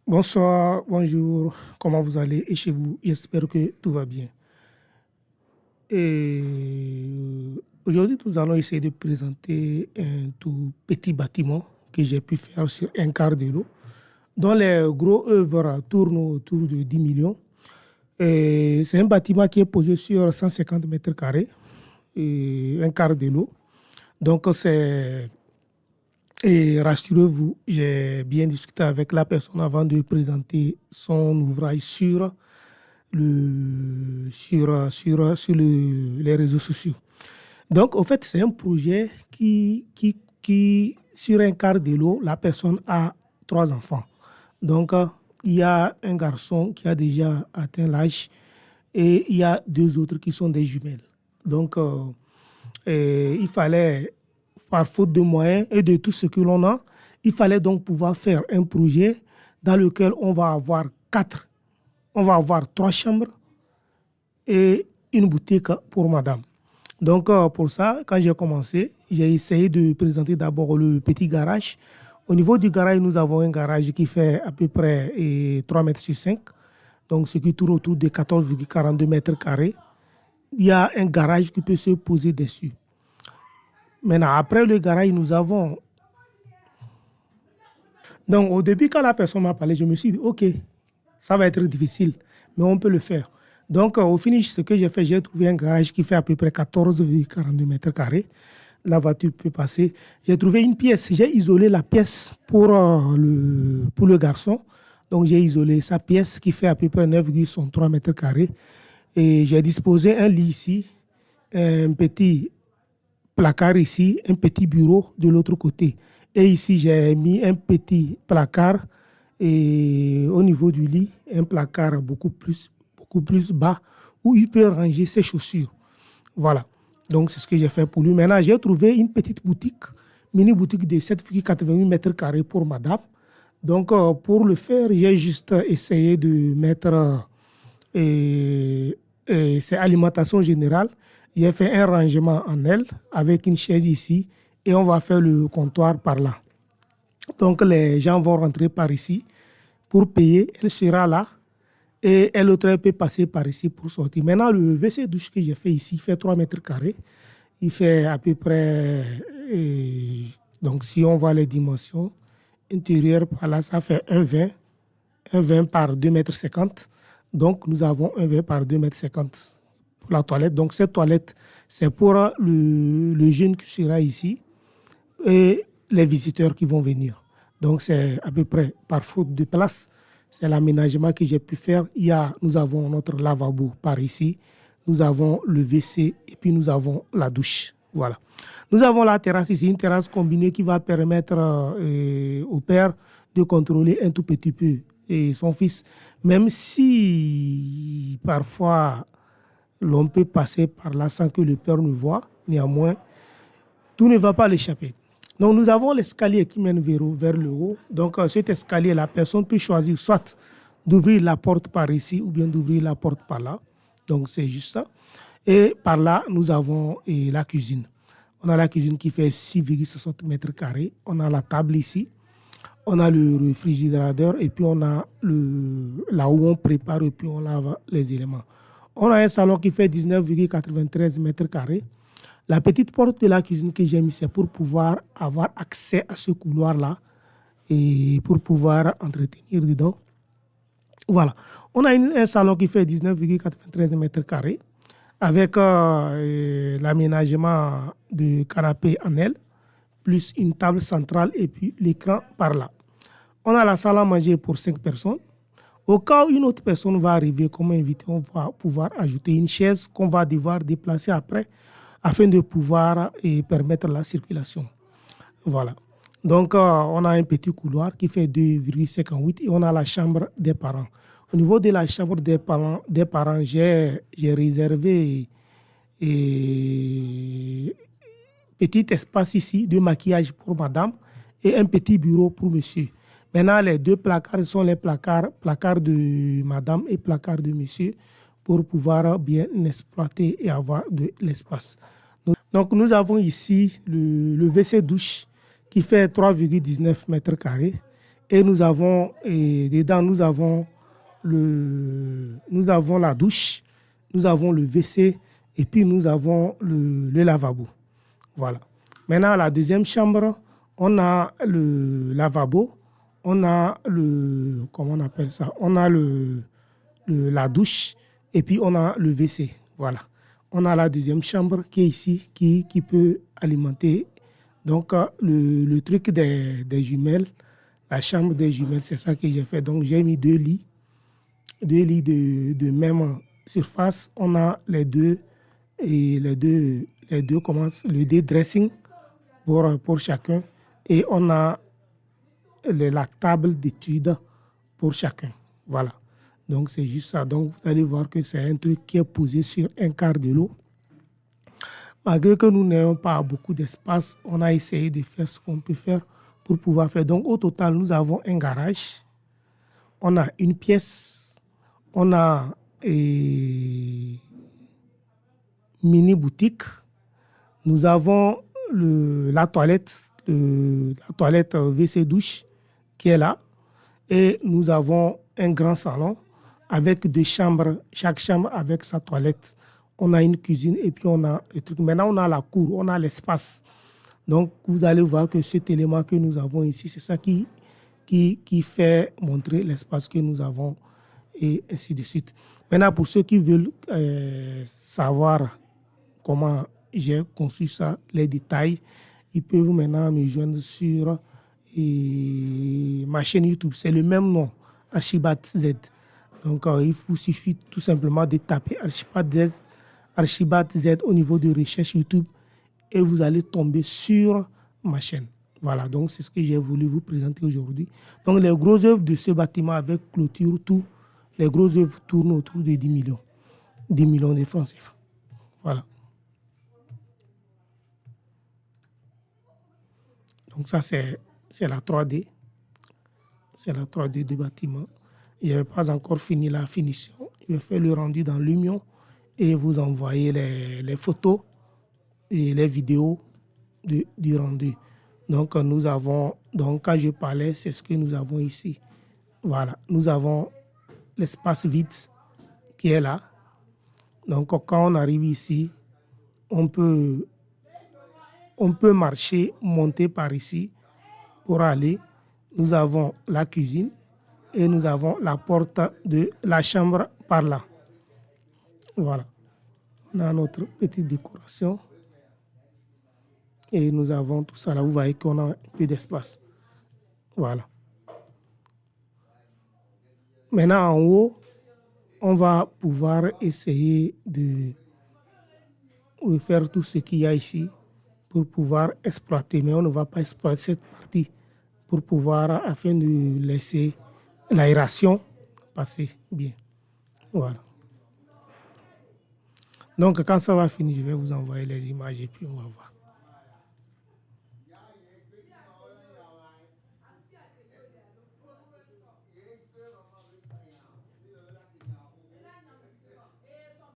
Bonsoir, bonjour, comment vous allez et chez vous? J'espère que tout va bien. Aujourd'hui, nous allons essayer de présenter un tout petit bâtiment que j'ai pu faire sur un quart de l'eau, dont les gros œuvres tournent autour de 10 millions. Et c'est un bâtiment qui est posé sur 150 mètres carrés, et un quart de l'eau. Donc, et rassurez-vous, j'ai bien discuté avec la personne avant de présenter son ouvrage sur les réseaux sociaux. Donc, au fait, c'est un projet sur un quart de l'eau, la personne a 3 enfants. Donc, il y a un garçon qui a déjà atteint l'âge et il y a 2 autres qui sont des jumelles. Donc, il fallait, par faute de moyens et de tout ce que l'on a, il fallait donc pouvoir faire un projet dans lequel on va avoir 3 chambres et une boutique pour madame. Donc, pour ça, quand j'ai commencé, j'ai essayé de présenter d'abord le petit garage. Au niveau du garage, nous avons un garage qui fait à peu près 3 mètres sur 5, donc ce qui tourne autour de 14,42 mètres carrés. Il y a un garage qui peut se poser dessus. Maintenant, après le garage, nous avons... Donc, au début, quand la personne m'a parlé, je me suis dit, OK, ça va être difficile, mais on peut le faire. Donc, au finish, ce que j'ai fait, j'ai trouvé un garage qui fait à peu près 14,42 mètres carrés. La voiture peut passer. J'ai trouvé une pièce. J'ai isolé la pièce pour le garçon. Donc, j'ai isolé sa pièce qui fait à peu près 9,3 mètres carrés. Et j'ai disposé un lit ici, un petit placard ici, un petit bureau de l'autre côté. Et ici, j'ai mis un petit placard et au niveau du lit, un placard beaucoup plus bas où il peut ranger ses chaussures. Voilà. Donc, c'est ce que j'ai fait pour lui. Maintenant, j'ai trouvé une petite boutique, mini-boutique de 7,88 mètres carrés pour madame. Donc, pour le faire, j'ai juste essayé de mettre ses alimentations générales. J'ai fait un rangement en L avec une chaise ici et on va faire le comptoir par là. Donc, les gens vont rentrer par ici pour payer. Elle sera là et elle peut passer par ici pour sortir. Maintenant, le WC douche que j'ai fait ici fait 3 mètres carrés. Il fait à peu près, donc si on voit les dimensions intérieures par là, ça fait 1,20 par 2,50 mètres. Donc, nous avons 1,20 par 2,50 mètres pour la toilette. Donc, cette toilette, c'est pour le jeune qui sera ici et les visiteurs qui vont venir. Donc, c'est à peu près par faute de place. C'est l'aménagement que j'ai pu faire. Nous avons notre lavabo par ici. Nous avons le WC et puis nous avons la douche. Voilà. Nous avons la terrasse ici, une terrasse combinée qui va permettre au père de contrôler un tout petit peu son fils. Même si parfois l'on peut passer par là sans que le père ne voie, néanmoins, tout ne va pas l'échapper. Donc, nous avons l'escalier qui mène vers le haut. Donc, cet escalier, la personne peut choisir soit d'ouvrir la porte par ici ou bien d'ouvrir la porte par là. Donc, c'est juste ça. Et par là, nous avons la cuisine. On a la cuisine qui fait 6,60 mètres carrés. On a la table ici. On a le réfrigérateur et puis on a là où on prépare et puis on lave les éléments. On a un salon qui fait 19,93 mètres carrés. La petite porte de la cuisine que j'ai mise, c'est pour pouvoir avoir accès à ce couloir-là et pour pouvoir entretenir dedans. Voilà. On a un salon qui fait 19,93 mètres carrés avec l'aménagement de canapé en L, plus une table centrale et puis l'écran par là. On a la salle à manger pour 5 personnes. Au cas où une autre personne va arriver comme invité, on va pouvoir ajouter une chaise qu'on va devoir déplacer après afin de pouvoir permettre la circulation. Voilà. Donc, on a un petit couloir qui fait 2,58 et on a la chambre des parents. Au niveau de la chambre des parents, j'ai réservé petit espace ici de maquillage pour madame et un petit bureau pour monsieur. Maintenant, les 2 placards sont les placards de madame et placards de monsieur pour pouvoir bien exploiter et avoir de l'espace. Donc, nous avons ici le WC douche qui fait 3,19 mètres carrés Et dedans, nous avons la douche, nous avons le WC et puis nous avons le lavabo. Voilà. Maintenant, la deuxième chambre, on a le lavabo, on a comment on appelle ça? On a la douche et puis on a le WC. Voilà. On a la deuxième chambre qui est ici, qui peut alimenter. Donc, le truc des jumelles, la chambre des jumelles, c'est ça que j'ai fait. Donc, j'ai mis deux lits de même surface. On a les deux, le dressing pour chacun. Et on a la table d'études pour chacun. Voilà. Donc, c'est juste ça. Donc, vous allez voir que c'est un truc qui est posé sur un quart de l'eau. Malgré que nous n'ayons pas beaucoup d'espace, on a essayé de faire ce qu'on peut faire pour pouvoir faire. Donc, au total, nous avons un garage, on a une pièce, on a une mini-boutique, nous avons la toilette WC douche qui est là, et nous avons un grand salon avec deux chambres, chaque chambre avec sa toilette. On a une cuisine et puis on a le truc. Maintenant, on a la cour, on a l'espace. Donc, vous allez voir que cet élément que nous avons ici, c'est ça qui fait montrer l'espace que nous avons et ainsi de suite. Maintenant, pour ceux qui veulent savoir comment j'ai conçu ça, les détails, ils peuvent maintenant me joindre sur ma chaîne YouTube. C'est le même nom, Archibat Z. Donc, il vous suffit tout simplement de taper Archibat Z au niveau de recherche YouTube et vous allez tomber sur ma chaîne. Voilà, donc c'est ce que j'ai voulu vous présenter aujourd'hui. Donc, les grosses œuvres de ce bâtiment avec clôture, les grosses œuvres tournent autour de 10 millions. 10 millions de francs CFA. Voilà. Donc, ça, c'est la 3D. C'est la 3D du bâtiment. Je n'avais pas encore fini la finition. Je vais faire le rendu dans Lumion et vous envoyer les photos et les vidéos du rendu. Donc, quand je parlais, c'est ce que nous avons ici. Voilà, nous avons l'espace vide qui est là. Donc, quand on arrive ici, on peut marcher, monter par ici pour aller. Nous avons la cuisine et nous avons la porte de la chambre par là. Voilà. On a notre petite décoration. Et nous avons tout ça là. Vous voyez qu'on a un peu d'espace. Voilà. Maintenant, en haut, on va pouvoir essayer de refaire tout ce qu'il y a ici pour pouvoir exploiter. Mais on ne va pas exploiter cette partie pour pouvoir, afin de laisser l'aération passer bien. Voilà. Donc, quand ça va finir, je vais vous envoyer les images et puis on va voir.